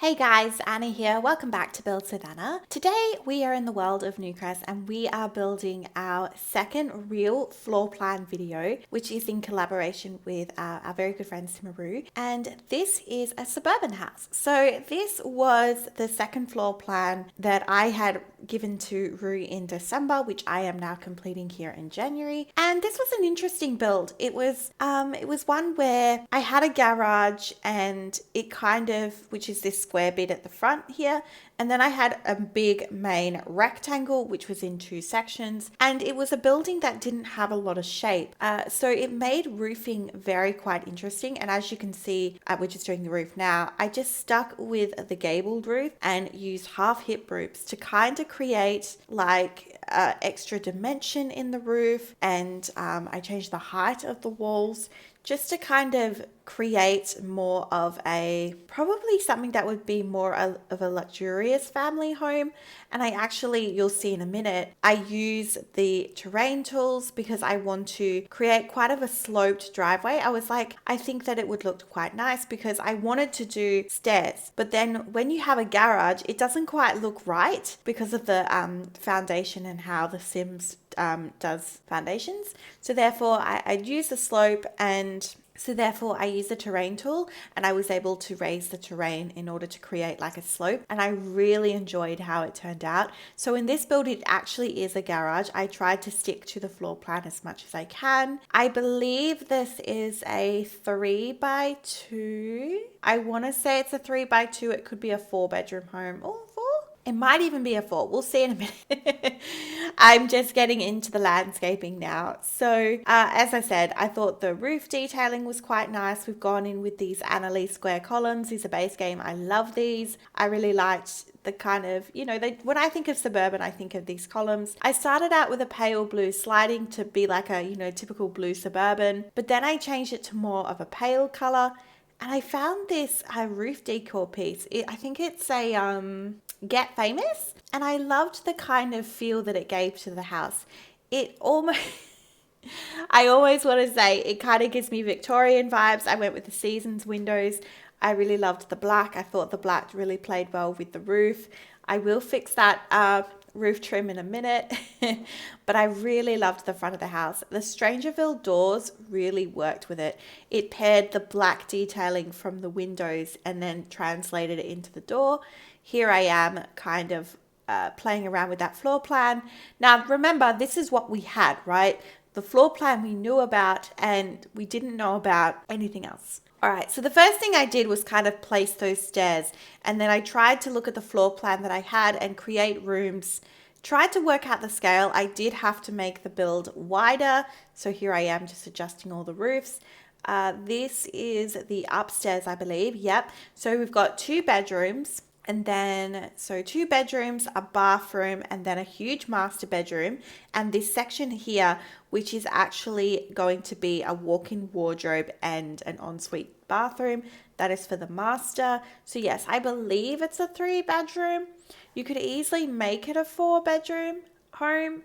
Hey guys, Anna here. Welcome back to Build with Anna. Today we are in the world of Newcrest and we are building our second real floor plan video, which is in collaboration with our very good friend Suburban. And this is a suburban house. So this was the second floor plan that I had given to Rue in December, which I am now completing here in January. And this was an interesting build. It was one where I had a garage and it kind of, which is this square bit at the front here, and then I had a big main rectangle which was in two sections, and it was a building that didn't have a lot of shape, so it made roofing quite interesting. And as you can see, we're just doing the roof now. I just stuck with the gabled roof and used half hip roofs to kind of create like extra dimension in the roof, and I changed the height of the walls just to kind of create more of probably something that would be more of a luxurious family home. And you'll see in a minute, I use the terrain tools because I want to create quite of a sloped driveway. I was like, I think that it would look quite nice because I wanted to do stairs. But then when you have a garage, it doesn't quite look right because of the foundation and how the Sims does foundations. So therefore I'd use the slope, and so therefore I used the terrain tool and I was able to raise the terrain in order to create like a slope, and I really enjoyed how it turned out. So in this build, it actually is a garage. I tried to stick to the floor plan as much as I can. I believe this is a 3x2. I want to say it's a 3x2. It could be a 4-bedroom home or 4. It might even be a 4. We'll see in a minute. I'm just getting into the landscaping now. So as I said, I thought the roof detailing was quite nice. We've gone in with these Annalise square columns. These are base game. I love these. I really liked the kind of, when I think of Suburban, I think of these columns. I started out with a pale blue sliding to be like a, typical blue Suburban, but then I changed it to more of a pale color. And I found this roof decor piece. I think it's a Get Famous. And I loved the kind of feel that it gave to the house. It almost, I always want to say, it kind of gives me Victorian vibes. I went with the Seasons windows. I really loved the black. I thought the black really played well with the roof. I will fix that roof trim in a minute, but I really loved the front of the house. The Strangerville doors really worked with it. It paired the black detailing from the windows and then translated it into the door. Here I am kind of playing around with that floor plan. Now remember, this is what we had, right? The floor plan we knew about, and we didn't know about anything else. All right, so the first thing I did was kind of place those stairs, and then I tried to look at the floor plan that I had and create rooms, tried to work out the scale. I did have to make the build wider, so here I am just adjusting all the roofs. This is the upstairs, I believe. Yep, so we've got 2 bedrooms. And then, so 2 bedrooms, a bathroom, and then a huge master bedroom. And this section here, which is actually going to be a walk-in wardrobe and an ensuite bathroom. That is for the master. So yes, I believe it's a 3-bedroom. You could easily make it a 4-bedroom home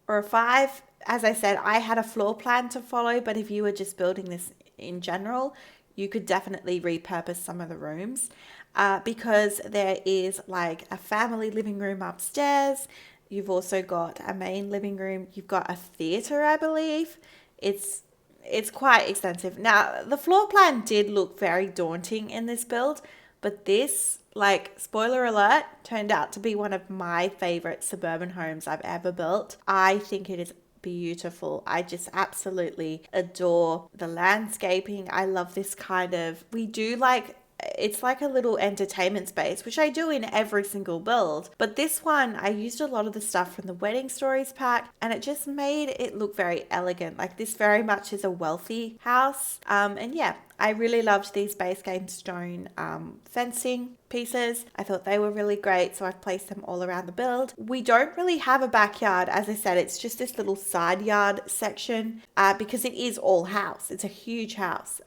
or a 5. As I said, I had a floor plan to follow, but if you were just building this in general, you could definitely repurpose some of the rooms. Because there is like a family living room upstairs. You've also got a main living room. You've got a theater, I believe. It's quite extensive. Now, the floor plan did look very daunting in this build, but this, like, spoiler alert, turned out to be one of my favorite suburban homes I've ever built. I think it is beautiful. I just absolutely adore the landscaping. I love this kind of, it's like a little entertainment space, which I do in every single build. But this one, I used a lot of the stuff from the Wedding Stories pack, and it just made it look very elegant. Like, this very much is a wealthy house. And yeah, I really loved these base game stone fencing pieces. I thought they were really great, so I've placed them all around the build. We don't really have a backyard. As I said, it's just this little side yard section because it is all house. It's a huge house.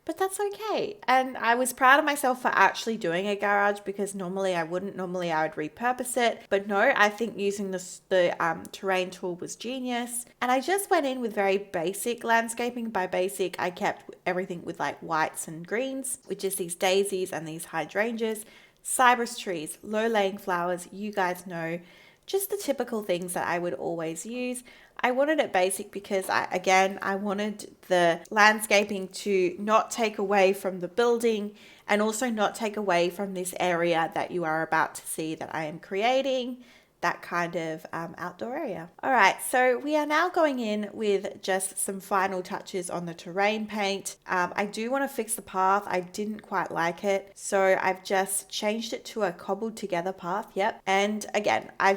but that's okay. And I was proud of myself for actually doing a garage, because normally I wouldn't. Normally I would repurpose it. But no, I think using the terrain tool was genius. And I just went in with very basic landscaping. By basic, I kept everything with like whites and greens, which is these daisies and these hydrangeas, cypress trees, low laying flowers. You guys know, just the typical things that I would always use. I wanted it basic because I wanted the landscaping to not take away from the building, and also not take away from this area that you are about to see that I am creating, that kind of outdoor area. All right, so we are now going in with just some final touches on the terrain paint. I do want to fix the path. I didn't quite like it, so I've just changed it to a cobbled together path. Yep. And again, I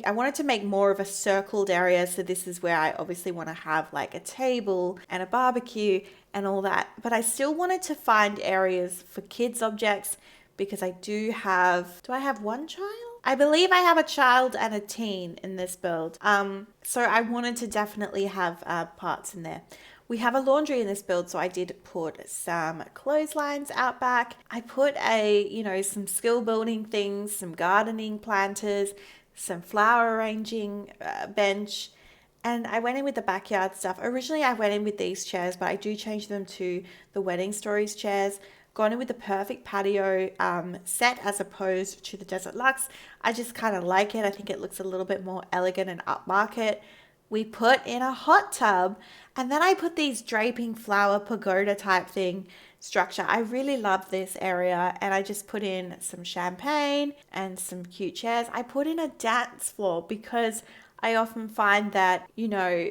wanted to make more of a circled area, so this is where I obviously want to have like a table and a barbecue and all that, but I still wanted to find areas for kids objects, because I do I have one child? I believe I have a child and a teen in this build. So I wanted to definitely have parts in there. We have a laundry in this build, so I did put some clotheslines out back. I put some skill building things, some gardening planters, some flower arranging bench, and I went in with the backyard stuff. Originally, I went in with these chairs, but I do change them to the Wedding Stories chairs. Gone in with the perfect patio set as opposed to the Desert Luxe. I just kind of like it. I think it looks a little bit more elegant and upmarket. We put in a hot tub, and then I put these draping flower pagoda type thing structure. I really love this area, and I just put in some champagne and some cute chairs. I put in a dance floor because I often find that,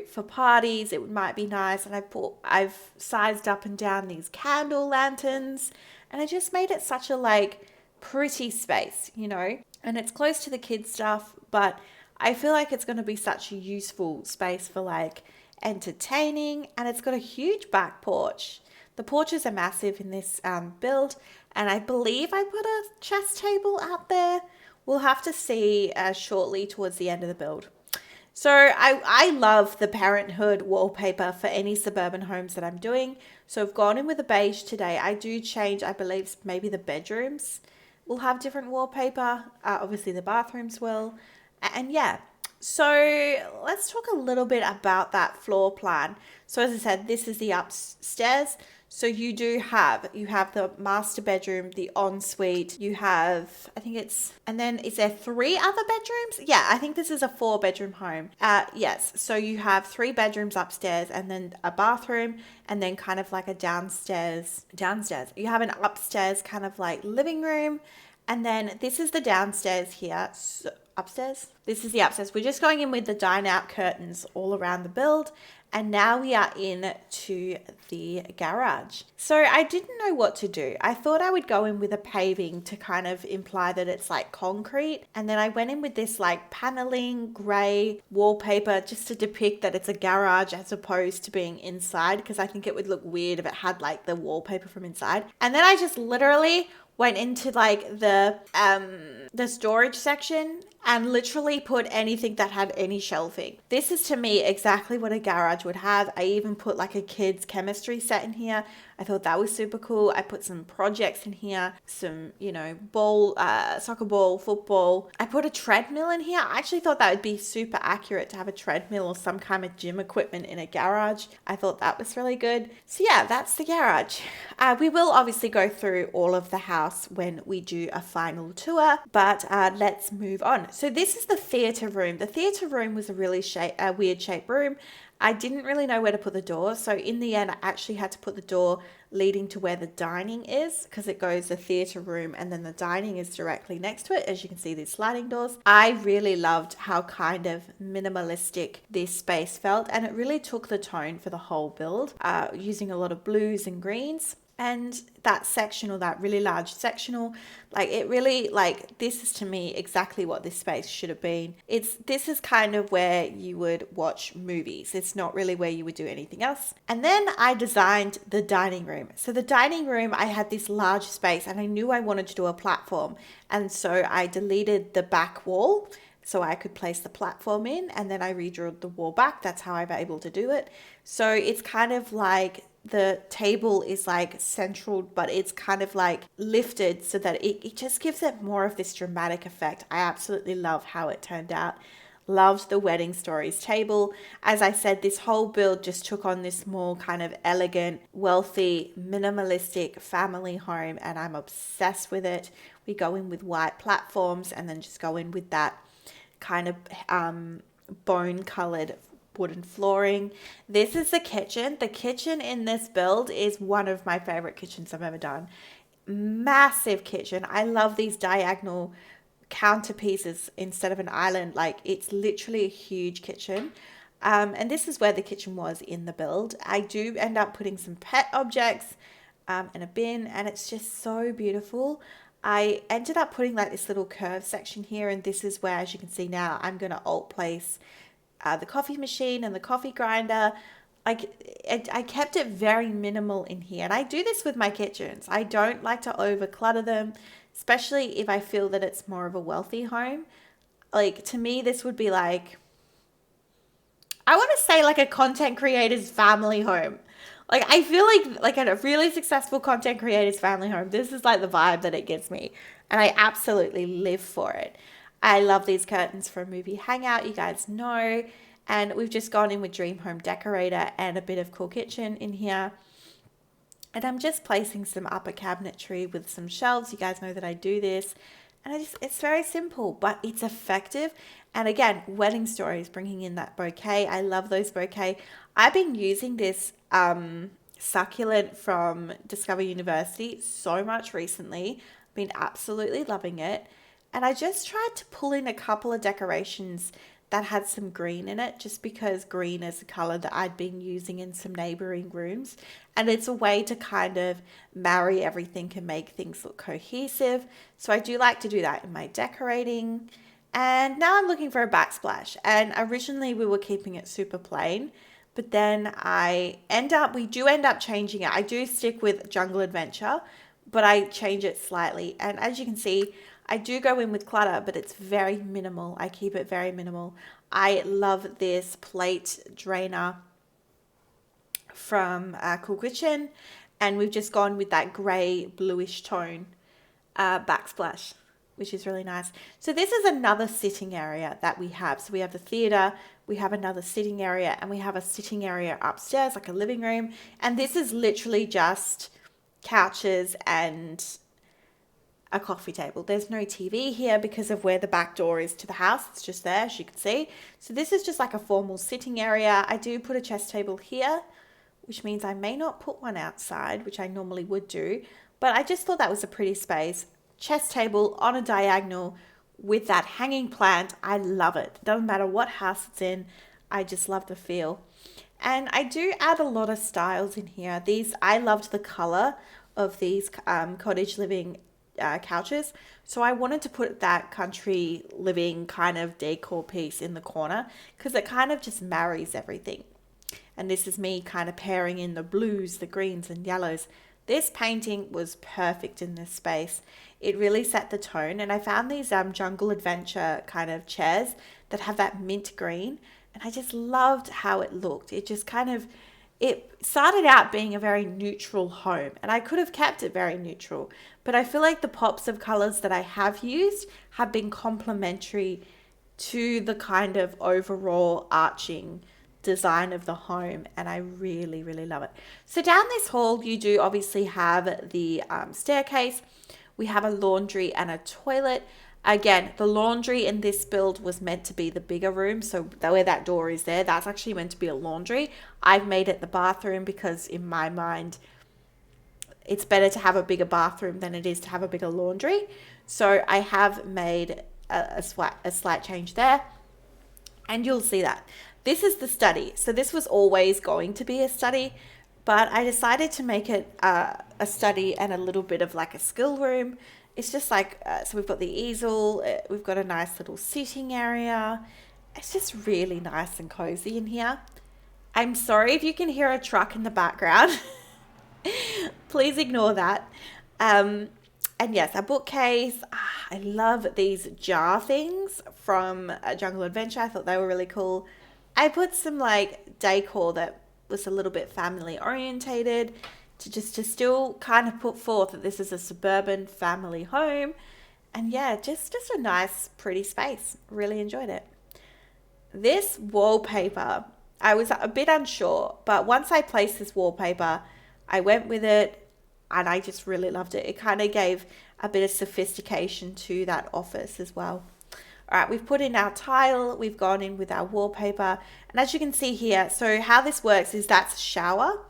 for parties, it might be nice. And I've sized up and down these candle lanterns, and I just made it such a pretty space, and it's close to the kids stuff, but I feel like it's going to be such a useful space for entertaining. And it's got a huge back porch. The porches are massive in this build, and I believe I put a chess table out there. We'll have to see shortly towards the end of the build. So I love the Parenthood wallpaper for any suburban homes that I'm doing. So I've gone in with a beige today. I do change, I believe, maybe the bedrooms will have different wallpaper. Obviously the bathrooms will. And yeah, so let's talk a little bit about that floor plan. So as I said, this is the upstairs. So you have the master bedroom, the ensuite, you have, and then is there 3 other bedrooms? Yeah, I think this is a 4-bedroom home. Yes, so you have 3 bedrooms upstairs, and then a bathroom, and then kind of like a downstairs. You have an upstairs kind of like living room, and then this is the downstairs here. So, upstairs? This is the upstairs. We're just going in with the dine-out curtains all around the build. And now we are in to the garage. So I didn't know what to do. I thought I would go in with a paving to kind of imply that it's like concrete. And then I went in with this paneling gray wallpaper just to depict that it's a garage as opposed to being inside, because I think it would look weird if it had the wallpaper from inside. And then I just literally went into the storage section and literally put anything that had any shelving. This is to me exactly what a garage would have. I even put a kid's chemistry set in here. I thought that was super cool. I put some projects in here, some, ball, soccer ball, football. I put a treadmill in here. I actually thought that would be super accurate to have a treadmill or some kind of gym equipment in a garage. I thought that was really good. So yeah, that's the garage. We will obviously go through all of the house when we do a final tour, but let's move on. So this is the theatre room. The theatre room was a really weird shaped room. I didn't really know where to put the door. So in the end, I actually had to put the door leading to where the dining is, because it goes the theatre room and then the dining is directly next to it. As you can see, these sliding doors. I really loved how kind of minimalistic this space felt, and it really took the tone for the whole build, using a lot of blues and greens. And that sectional, that really large sectional, it really, this is to me exactly what this space should have been. This is kind of where you would watch movies. It's not really where you would do anything else. And then I designed the dining room. So the dining room, I had this large space and I knew I wanted to do a platform. And so I deleted the back wall so I could place the platform in, and then I redrew the wall back. That's how I'm able to do it. So it's kind of like the table is like central, but it's kind of like lifted so that it just gives it more of this dramatic effect. I absolutely love how it turned out. Loved the Wedding Stories table. As I said, this whole build just took on this more kind of elegant, wealthy, minimalistic family home, and I'm obsessed with it. We go in with white platforms and then just go in with that kind of bone colored wooden flooring. This is the kitchen. The kitchen in this build is one of my favorite kitchens I've ever done. Massive kitchen. I love these diagonal counter pieces instead of an island. Like, it's literally a huge kitchen. And this is where the kitchen was in the build. I do end up putting some pet objects in a bin, and it's just so beautiful. I ended up putting like this little curve section here, and this is where, as you can see now, I'm going to alt place the coffee machine and the coffee grinder. Like, I kept it very minimal in here, and I do this with my kitchens. I don't like to over clutter them, especially if I feel that it's more of a wealthy home. Like, to me, this would be like, I want to say like a content creator's family home. Like, I feel like a really successful content creator's family home, this is like the vibe that it gives me. And I absolutely live for it. I love these curtains for a movie hangout, you guys know. And we've just gone in with Dream Home Decorator and a bit of Cool Kitchen in here. And I'm just placing some upper cabinetry with some shelves. You guys know that I do this. And it's very simple, but it's effective. And again, Wedding Stories, bringing in that bouquet. I love those bouquet. I've been using this succulent from Discover University so much recently. I've been absolutely loving it. And I just tried to pull in a couple of decorations that had some green in it, just because green is a color that I'd been using in some neighboring rooms. And it's a way to kind of marry everything and make things look cohesive. So I do like to do that in my decorating. And now I'm looking for a backsplash. And originally we were keeping it super plain, but then we do end up changing it. I do stick with Jungle Adventure, but I change it slightly. And as you can see, I do go in with clutter, but it's very minimal. I keep it very minimal. I love this plate drainer from Cool Kitchen, and we've just gone with that grey bluish tone backsplash, which is really nice. So this is another sitting area that we have. So we have the theatre, we have another sitting area, and we have a sitting area upstairs, like a living room. And this is literally just couches and a coffee table. There's no TV here because of where the back door is to the house. It's just there, as you can see. So this is just like a formal sitting area. I do put a chess table here, which means I may not put one outside, which I normally would do, but I just thought that was a pretty space. Chess table on a diagonal with that hanging plant. I love it. Doesn't matter what house it's in. I just love the feel. And I do add a lot of styles in here. I loved the color of these cottage living couches, so I wanted to put that country living kind of decor piece in the corner because it kind of just marries everything. And this is me kind of pairing in the blues, the greens and yellows. This painting was perfect in this space. It really set the tone, and I found these Jungle Adventure kind of chairs that have that mint green, and I just loved how it looked. It just kind of, it started out being a very neutral home, and I could have kept it very neutral, but I feel like the pops of colors that I have used have been complementary to the kind of overall arching design of the home, and I really, really love it. So down this hall, you do obviously have the staircase. We have a laundry and a toilet. Again, the laundry in this build was meant to be the bigger room. So where that door is there, that's actually meant to be a laundry. I've made it the bathroom because in my mind, it's better to have a bigger bathroom than it is to have a bigger laundry. So I have made a slight change there, and you'll see that. This is the study. So this was always going to be a study, but I decided to make it a study and a little bit of like a skill room. It's just like, so we've got the easel, we've got a nice little sitting area. It's just really nice and cozy in here. I'm sorry if you can hear a truck in the background. Please ignore that. And yes, a bookcase. I love these jar things from Jungle Adventure. I thought they were really cool. I put some like decor that was a little bit family orientated to still kind of put forth that this is a suburban family home. And yeah, just a nice, pretty space. Really enjoyed it. This wallpaper, I was a bit unsure, but once I placed this wallpaper, I went with it and I just really loved it. It kind of gave a bit of sophistication to that office as well. All right, we've put in our tile, we've gone in with our wallpaper, and as you can see here, so how this works is that's a shower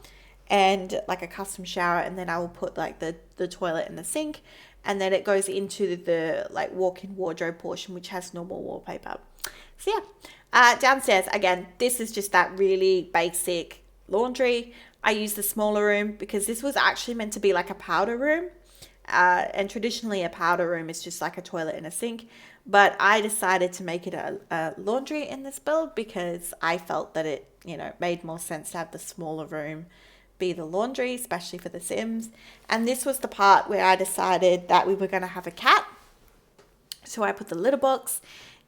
and like a custom shower, and then I will put like the toilet and the sink, and then it goes into the like walk-in wardrobe portion, which has normal wallpaper. So yeah, downstairs, again, this is just that really basic laundry. I use the smaller room because this was actually meant to be like a powder room. And traditionally a powder room is just like a toilet and a sink. But I decided to make it a laundry in this build because I felt that it, made more sense to have the smaller room be the laundry, especially for the Sims. And this was the part where I decided that we were going to have a cat. So I put the litter box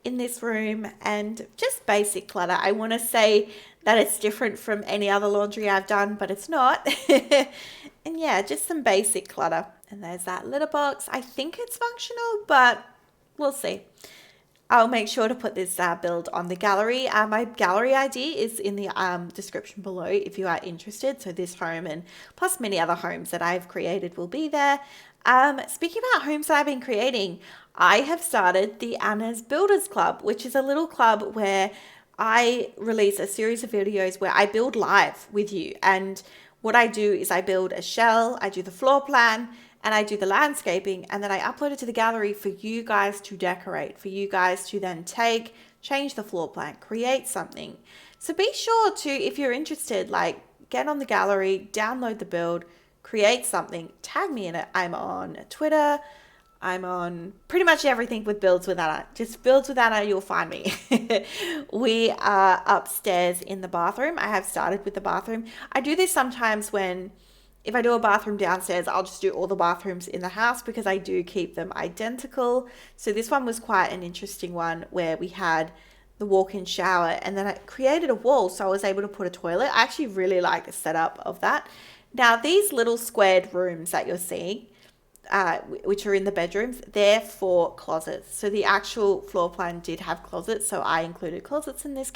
in this room and just basic clutter. I want to say that it's different from any other laundry I've done, but it's not. And yeah, just some basic clutter. And there's that litter box. I think it's functional, but we'll see. I'll make sure to put this build on the gallery. My gallery ID is in the description below if you are interested. So this home and plus many other homes that I've created will be there. Speaking about homes that I've been creating, I have started the Anna's Builders Club, which is a little club where I release a series of videos where I build live with you. And what I do is I build a shell, I do the floor plan, and I do the landscaping, and then I upload it to the gallery for you guys to decorate, for you guys to then change the floor plan, create something. So be sure to, if you're interested, like get on the gallery, download the build, create something, tag me in it. I'm on Twitter, I'm on pretty much everything with Builds with Anna. Just Builds with Anna, you'll find me. We are upstairs in the bathroom. I have started with the bathroom. I do this sometimes if I do a bathroom downstairs, I'll just do all the bathrooms in the house because I do keep them identical. So this one was quite an interesting one where we had the walk-in shower and then I created a wall so I was able to put a toilet. I actually really like the setup of that. Now these little squared rooms that you're seeing, which are in the bedrooms, they're for closets. So the actual floor plan did have closets, so I included closets in this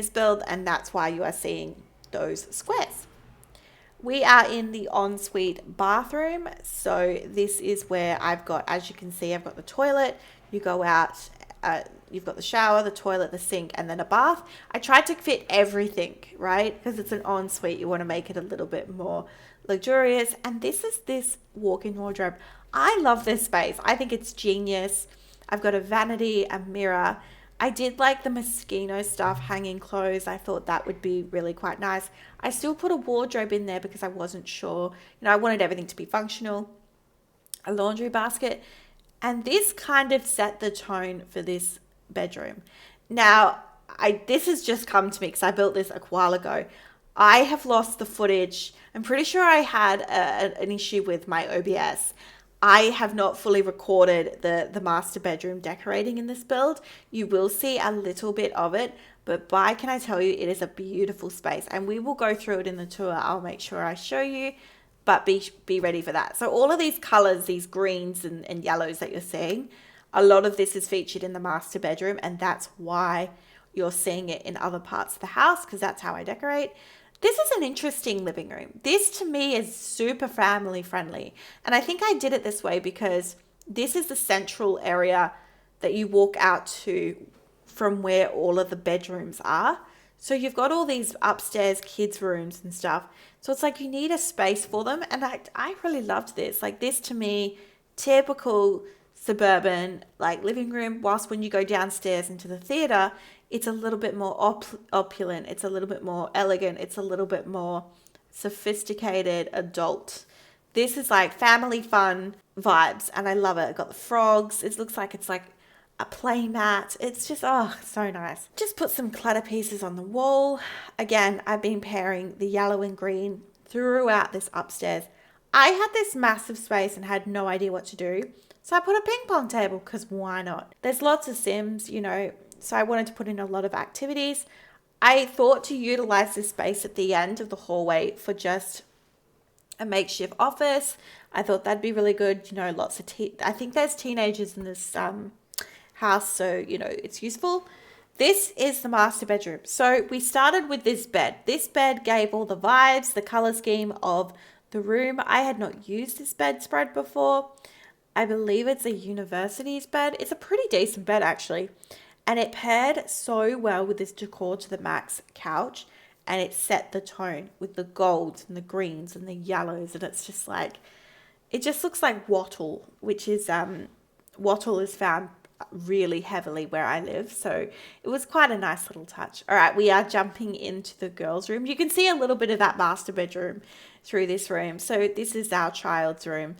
build, and that's why you are seeing those squares. We are in the ensuite bathroom. So this is where I've got, as you can see, I've got the toilet. You go out, you've got the shower, the toilet, the sink, and then a bath. I tried to fit everything, right? Because it's an ensuite. You want to make it a little bit more luxurious. And this is this walk-in wardrobe. I love this space. I think it's genius. I've got a vanity, a mirror. I did like the Moschino stuff, hanging clothes. I thought that would be really quite nice. I still put a wardrobe in there because I wasn't sure. I wanted everything to be functional. A laundry basket. And this kind of set the tone for this bedroom. Now, this has just come to me because I built this a while ago. I have lost the footage. I'm pretty sure I had an issue with my OBS. I have not fully recorded the master bedroom decorating in this build. You will see a little bit of it, but can I tell you, it is a beautiful space and we will go through it in the tour. I'll make sure I show you, but be ready for that. So all of these colors, these greens and yellows that you're seeing, a lot of this is featured in the master bedroom, and that's why you're seeing it in other parts of the house because that's how I decorate. This is an interesting living room. This to me is super family friendly. And I think I did it this way because this is the central area that you walk out to from where all of the bedrooms are. So you've got all these upstairs kids' rooms and stuff. So it's like you need a space for them. And I really loved this. Like this to me, typical suburban like living room, whilst when you go downstairs into the theater, it's a little bit more opulent, it's a little bit more elegant, it's a little bit more sophisticated adult. This is like family fun vibes and I love it. I've got the frogs. It looks like it's like a play mat. It's just, so nice. Just put some clutter pieces on the wall. Again, I've been pairing the yellow and green throughout this upstairs. I had this massive space and had no idea what to do. So I put a ping pong table because why not? There's lots of Sims, so I wanted to put in a lot of activities. I thought to utilize this space at the end of the hallway for just a makeshift office. I thought that'd be really good. You know, lots of I think there's teenagers in this house, so you know it's useful. This is the master bedroom. So we started with this bed. This bed gave all the vibes, the color scheme of the room. I had not used this bedspread before. I believe it's a university's bed. It's a pretty decent bed actually. And it paired so well with this decor to the max couch. And it set the tone with the golds and the greens and the yellows. And it's just like, it just looks like wattle, which is, wattle is found really heavily where I live. So it was quite a nice little touch. All right, we are jumping into the girls' room. You can see a little bit of that master bedroom through this room. So this is our child's room.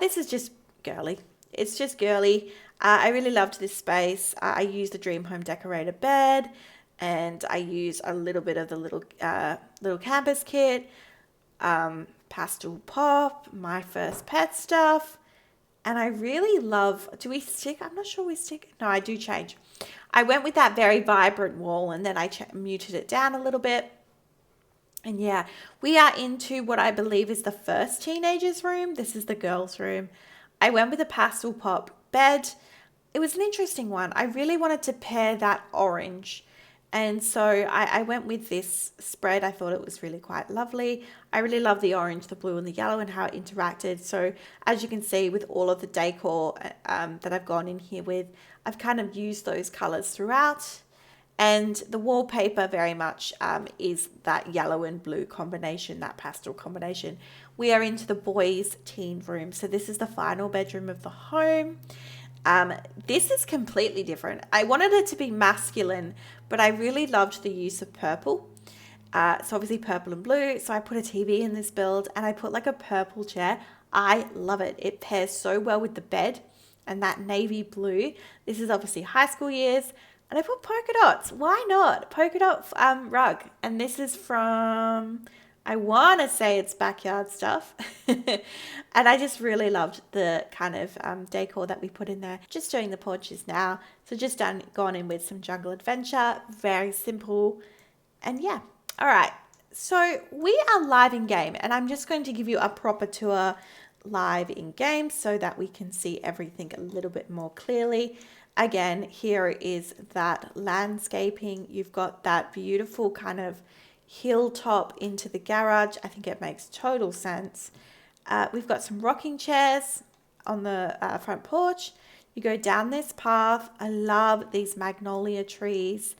This is just girly. It's just girly. I really loved this space. I used the Dream Home Decorator bed, and I use a little bit of the little campus kit, pastel pop, my first pet stuff, and I really love. Do we stick? I'm not sure we stick. No, I do change. I went with that very vibrant wall, and then I muted it down a little bit. And yeah, we are into what I believe is the first teenager's room. This is the girls' room. I went with a pastel pop bed. It was an interesting one. I really wanted to pair that orange. And so I went with this spread. I thought it was really quite lovely. I really love the orange, the blue and the yellow and how it interacted. So as you can see with all of the decor that I've gone in here with, I've kind of used those colors throughout. And the wallpaper very much is that yellow and blue combination, that pastel combination. We are into the boys' teen room. So this is the final bedroom of the home. This is completely different. I wanted it to be masculine, but I really loved the use of purple. So obviously purple and blue. So I put a TV in this build and I put like a purple chair. I love it. It pairs so well with the bed and that navy blue. This is obviously high school years. And I put polka dots. Why not? Polka dot rug. And this is from, I want to say it's Backyard Stuff. And I just really loved the kind of decor that we put in there. Just doing the porches now. So just gone in with some Jungle Adventure. Very simple. And yeah. All right. So we are live in game. And I'm just going to give you a proper tour live in game so that we can see everything a little bit more clearly. Again, here is that landscaping. You've got that beautiful kind of hilltop into the garage. I think it makes total sense. We've got some rocking chairs on the front porch. You go down this path. I love these magnolia trees.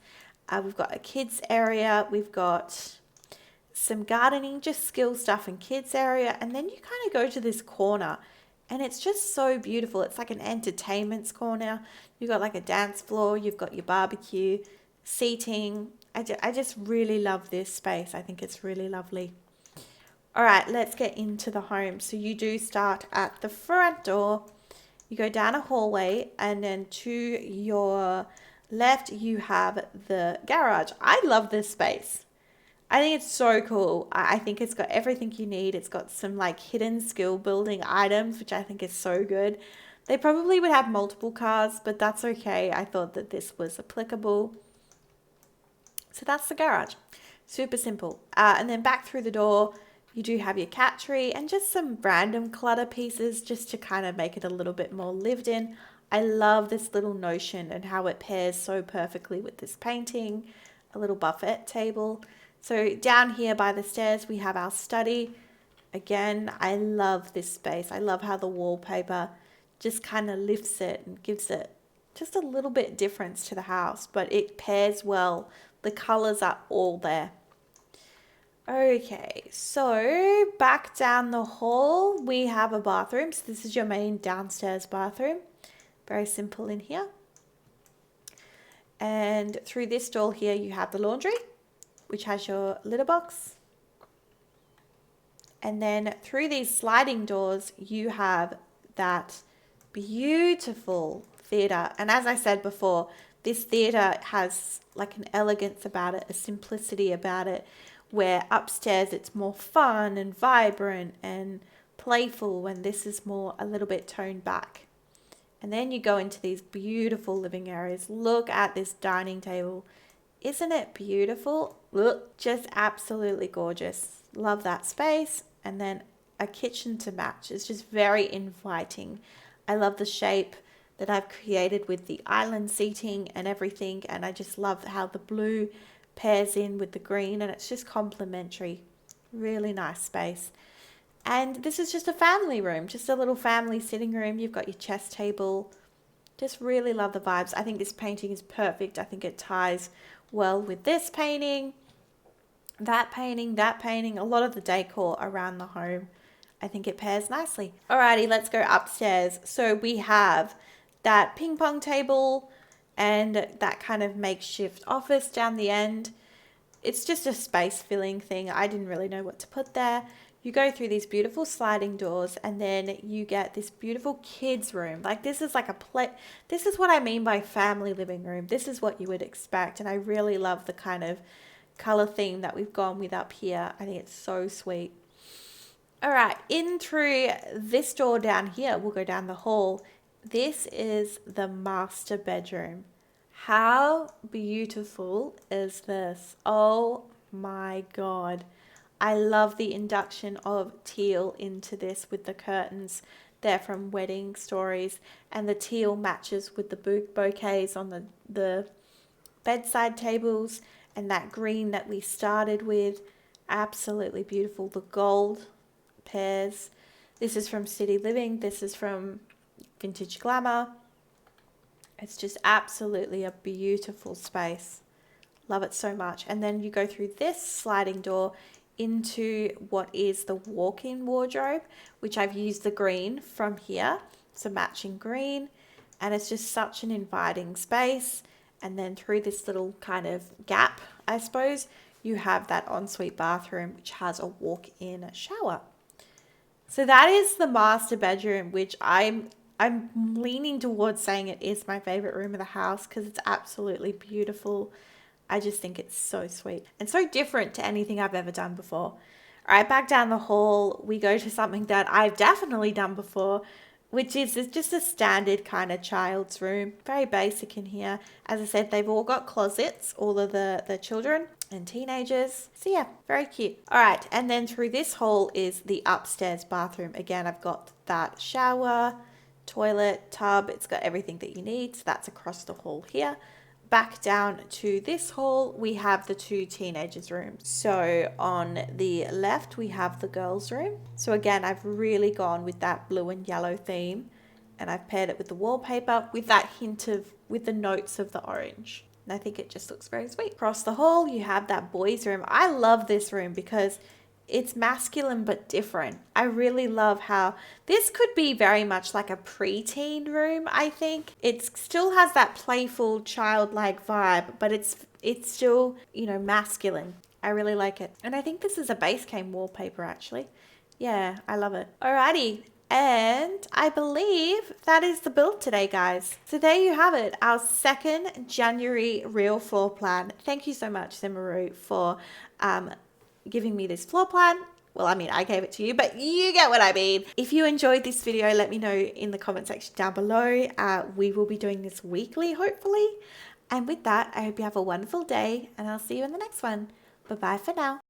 We've got a kids area. We've got some gardening, just skill stuff and kids area. And then you kind of go to this corner and it's just so beautiful. It's like an entertainment's corner. You've got like a dance floor. You've got your barbecue, seating. I just really love this space. I think it's really lovely. All right, let's get into the home. So you do start at the front door. You go down a hallway and then to your left, you have the garage. I love this space. I think it's so cool. I think it's got everything you need. It's got some like hidden skill building items, which I think is so good. They probably would have multiple cars, but that's okay. I thought that this was applicable. So that's the garage. Super simple. And then back through the door, you do have your cat tree and just some random clutter pieces just to kind of make it a little bit more lived in. I love this little notion and how it pairs so perfectly with this painting, a little buffet table. So down here by the stairs, we have our study. Again, I love this space. I love how the wallpaper just kind of lifts it and gives it just a little bit difference to the house, but it pairs well. The colors are all there. Okay, so back down the hall, we have a bathroom. So this is your main downstairs bathroom. Very simple in here. And through this door here, you have the laundry, which has your litter box. And then through these sliding doors, you have that beautiful theatre. And as I said before, this theatre has like an elegance about it, a simplicity about it, where upstairs it's more fun and vibrant and playful, and this is more a little bit toned back. And then you go into these beautiful living areas. Look at this dining table. Isn't it beautiful? Look, just absolutely gorgeous. Love that space. And then a kitchen to match. It's just very inviting. I love the shape that I've created with the island seating and everything. And I just love how the blue pairs in with the green, and it's just complementary. Really nice space. And this is just a family room, just a little family sitting room. You've got your chess table. Just really love the vibes. I think this painting is perfect. I think it ties well with this painting, that painting, that painting, a lot of the decor around the home. I think it pairs nicely. Alrighty, let's go upstairs. So we have that ping pong table and that kind of makeshift office down the end. It's just a space filling thing. I didn't really know what to put there. You go through these beautiful sliding doors and then you get this beautiful kids room. Like this is like this is what I mean by family living room. This is what you would expect. And I really love the kind of color theme that we've gone with up here. I think it's so sweet. All right, in through this door down here, we'll go down the hall. This is the master bedroom. How beautiful is this? Oh my God. I love the induction of teal into this with the curtains. They're from Wedding Stories, and the teal matches with the bouquets on the bedside tables and that green that we started with. Absolutely beautiful. The gold pairs. This is from City Living. This is from Vintage Glamour. It's just absolutely a beautiful space. Love it so much. And then you go through this sliding door into what is the walk-in wardrobe, which I've used the green from here. It's a matching green, and it's just such an inviting space. And then through this little kind of gap, I suppose, you have that ensuite bathroom, which has a walk-in shower. So that is the master bedroom, which I'm leaning towards saying it is my favorite room of the house because it's absolutely beautiful. I just think it's so sweet and so different to anything I've ever done before. All right, back down the hall, we go to something that I've definitely done before, which is just a standard kind of child's room. Very basic in here. As I said, they've all got closets, all of the children and teenagers. So yeah, very cute. All right, and then through this hall is the upstairs bathroom. Again, I've got that shower, toilet, tub. It's got everything that you need. So that's across the hall here. Back down to this hall, we have the two teenagers' rooms. So on the left, we have the girls' room. So again, I've really gone with that blue and yellow theme, and I've paired it with the wallpaper with that hint of, with the notes of the orange. And I think it just looks very sweet. Across the hall, you have that boys' room. I love this room because it's masculine but different. I really love how this could be very much like a preteen room, I think. It still has that playful, childlike vibe, but it's still, you know, masculine. I really like it. And I think this is a base game wallpaper, actually. Yeah, I love it. Alrighty. And I believe that is the build today, guys. So there you have it, our second January real floor plan. Thank you so much, Simmeru, for giving me this floor plan. Well, I mean, I gave it to you, but you get what I mean. If you enjoyed this video, let me know in the comment section down below. We will be doing this weekly, hopefully. And with that, I hope you have a wonderful day, and I'll see you in the next one. Bye-bye for now.